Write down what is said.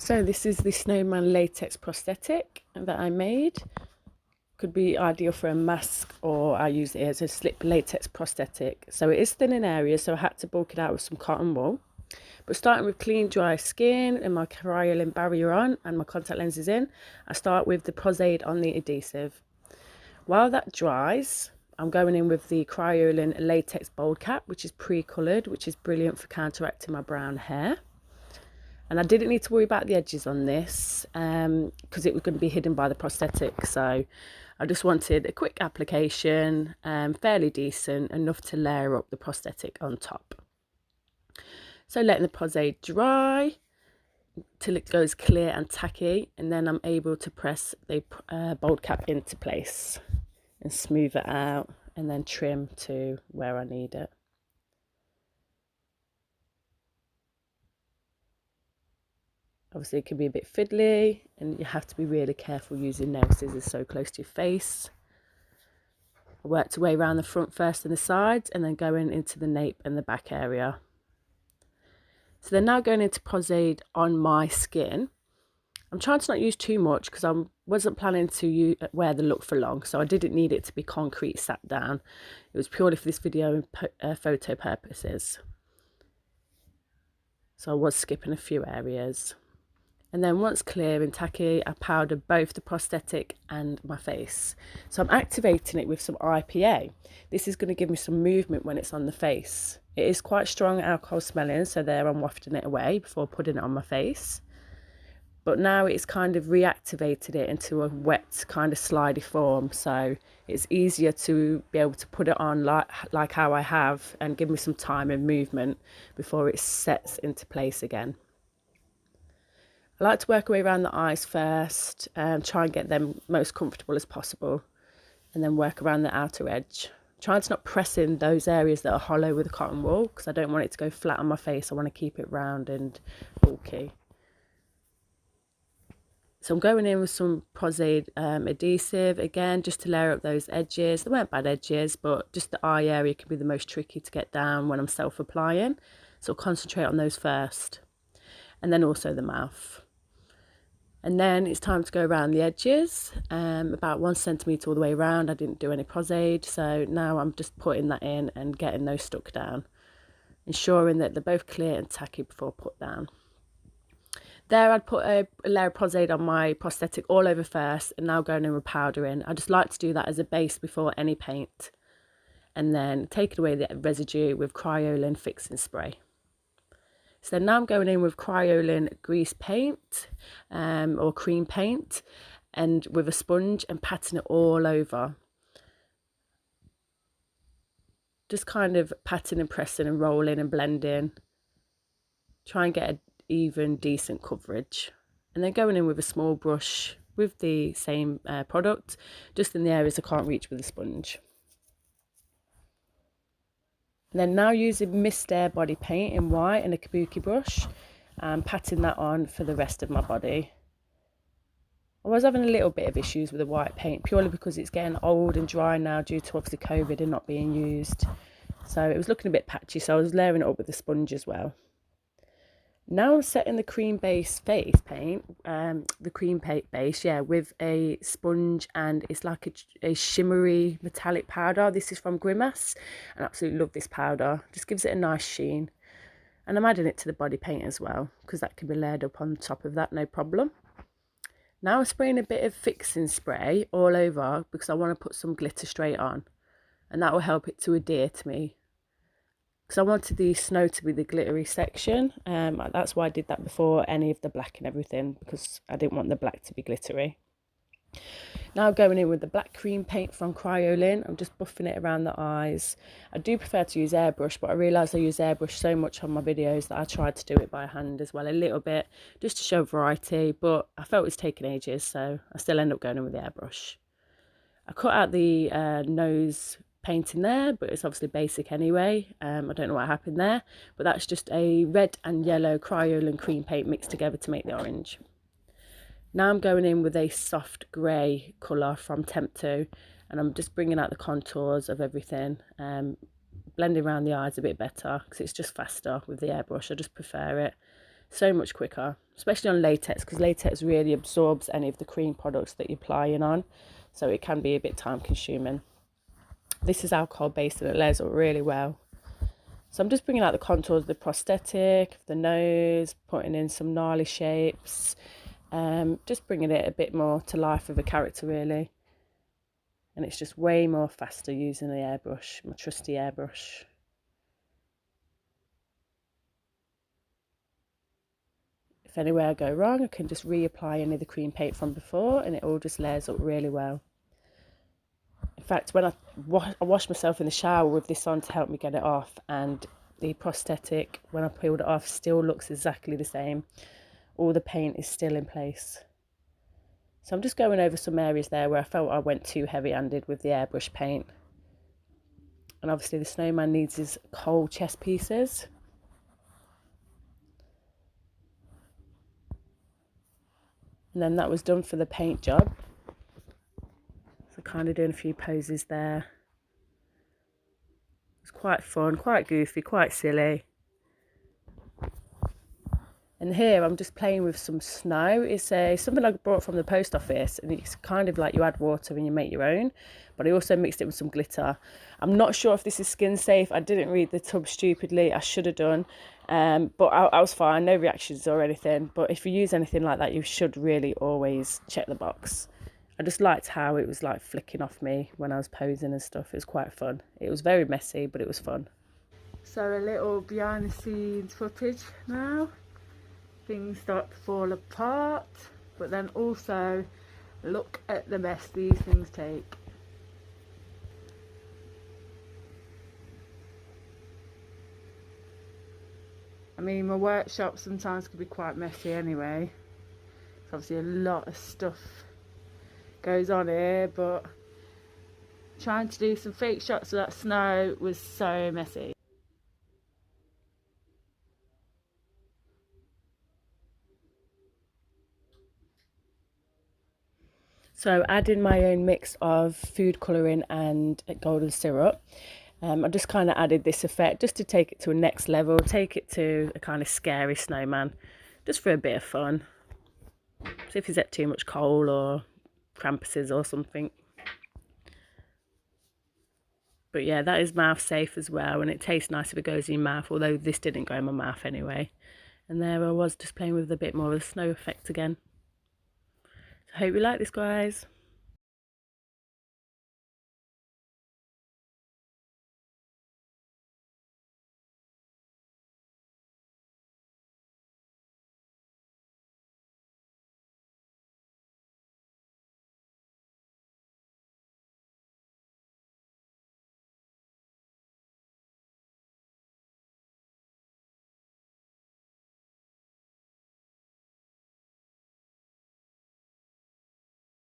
So this is the SNOWMAN latex prosthetic that I made. Could be ideal for a mask, or I use it as a slip latex prosthetic. So it is thin in areas, so I had to bulk it out with some cotton wool. But starting with clean dry skin and my Kryolan barrier on and my contact lenses in, I start with the prosaid on the adhesive. While that dries, I'm going in with the Kryolan latex bold cap, which is pre-coloured, which is brilliant for counteracting my brown hair. And I didn't need to worry about the edges on this because it was going to be hidden by the prosthetic. So I just wanted a quick application, fairly decent, enough to layer up the prosthetic on top. So letting the prosaid dry till it goes clear and tacky, and then I'm able to press the bold cap into place and smooth it out and then trim to where I need it. Obviously it can be a bit fiddly and you have to be really careful using nail scissors so close to your face. I worked away around the front first and the sides, and then going into the nape and the back area. So they're now going into prosaid on my skin. I'm trying to not use too much because I wasn't planning to wear the look for long, so I didn't need it to be concrete sat down. It was purely for this video and photo purposes. So I was skipping a few areas. And then once clear and tacky, I powder both the prosthetic and my face. So I'm activating it with some IPA. This is going to give me some movement when it's on the face. It is quite strong alcohol smelling, so there I'm wafting it away before putting it on my face. But now it's kind of reactivated it into a wet kind of slidey form. So it's easier to be able to put it on like how I have and give me some time and movement before it sets into place again. I like to work away around the eyes first and try and get them most comfortable as possible, and then work around the outer edge. Trying to not press in those areas that are hollow with the cotton wool because I don't want it to go flat on my face. I want to keep it round and bulky. So I'm going in with some prosaid adhesive again, just to layer up those edges. They weren't bad edges, but just the eye area can be the most tricky to get down when I'm self-applying. So I'll concentrate on those first, and then also the mouth. And then it's time to go around the edges, about 1 centimetre all the way around. I didn't do any prosaid, so now I'm just putting that in and getting those stuck down, ensuring that they're both clear and tacky before put down. There I'd put a layer of prosaid on my prosthetic all over first, and now going in with powdering. I just like to do that as a base before any paint, and then take away the residue with Kryolan fixing spray. So now I'm going in with Kryolan grease paint or cream paint, and with a sponge and patting it all over. Just kind of patting and pressing and rolling and blending. Try and get an even decent coverage. And then going in with a small brush with the same product, just in the areas I can't reach with a sponge. And then now using Mistair body paint in white and a kabuki brush, and patting that on for the rest of my body. I was having a little bit of issues with the white paint, purely because it's getting old and dry now due to obviously COVID and not being used. So it was looking a bit patchy, so I was layering it up with the sponge as well. Now I'm setting the cream base face paint, the cream paint base, yeah, with a sponge, and it's like a shimmery metallic powder. This is from Grimace, and I absolutely love this powder. Just gives it a nice sheen. And I'm adding it to the body paint as well, because that can be layered up on top of that, no problem. Now I'm spraying a bit of fixing spray all over because I want to put some glitter straight on, and that will help it to adhere to me. Because I wanted the snow to be the glittery section. That's why I did that before any of the black and everything, because I didn't want the black to be glittery. Now going in with the black cream paint from Kryolan, I'm just buffing it around the eyes. I do prefer to use airbrush, but I realised I use airbrush so much on my videos that I tried to do it by hand as well, a little bit, just to show variety, but I felt it was taking ages, so I still end up going in with the airbrush. I cut out the nose painting there, but it's obviously basic anyway. I don't know what happened there, but that's just a red and yellow Kryolan cream paint mixed together to make the orange. Now I'm going in with a soft grey colour from Temp2, and I'm just bringing out the contours of everything, blending around the eyes a bit better because it's just faster with the airbrush. I just prefer it. So much quicker, especially on latex, because latex really absorbs any of the cream products that you're applying on, so it can be a bit time consuming. This is alcohol based and it layers up really well. So I'm just bringing out the contours of the prosthetic, the nose, putting in some gnarly shapes, just bringing it a bit more to life of a character really. And it's just way more faster using the airbrush, my trusty airbrush. If anywhere I go wrong, I can just reapply any of the cream paint from before and it all just layers up really well. In fact, when I wash myself in the shower with this on to help me get it off, and the prosthetic, when I peeled it off, still looks exactly the same. All the paint is still in place. So I'm just going over some areas there where I felt I went too heavy-handed with the airbrush paint. And obviously the snowman needs his whole chest pieces. And then that was done for the paint job. So kind of doing a few poses there. It's quite fun, quite goofy, quite silly. And here I'm just playing with some snow. It's something I brought from the post office, and it's kind of like you add water and you make your own, but I also mixed it with some glitter. I'm not sure if this is skin safe. I didn't read the tub stupidly. I should have done, but I was fine, no reactions or anything. But if you use anything like that, you should really always check the box. I just liked how it was like flicking off me when I was posing and stuff. It was quite fun. It was very messy, but it was fun. So a little behind the scenes footage now. Things start to fall apart, but then also look at the mess these things take. I mean, my workshop sometimes can be quite messy anyway. It's obviously a lot of stuff goes on here, but trying to do some fake shots of that snow was so messy. So adding my own mix of food colouring and golden syrup. I just kind of added this effect just to take it to a next level, take it to a kind of scary snowman, just for a bit of fun. See if he's at too much coal or Krampuses or something. But yeah, that is mouth safe as well, and it tastes nice if it goes in your mouth, although this didn't go in my mouth anyway. And there I was just playing with a bit more of the snow effect again. So I hope you like this, guys.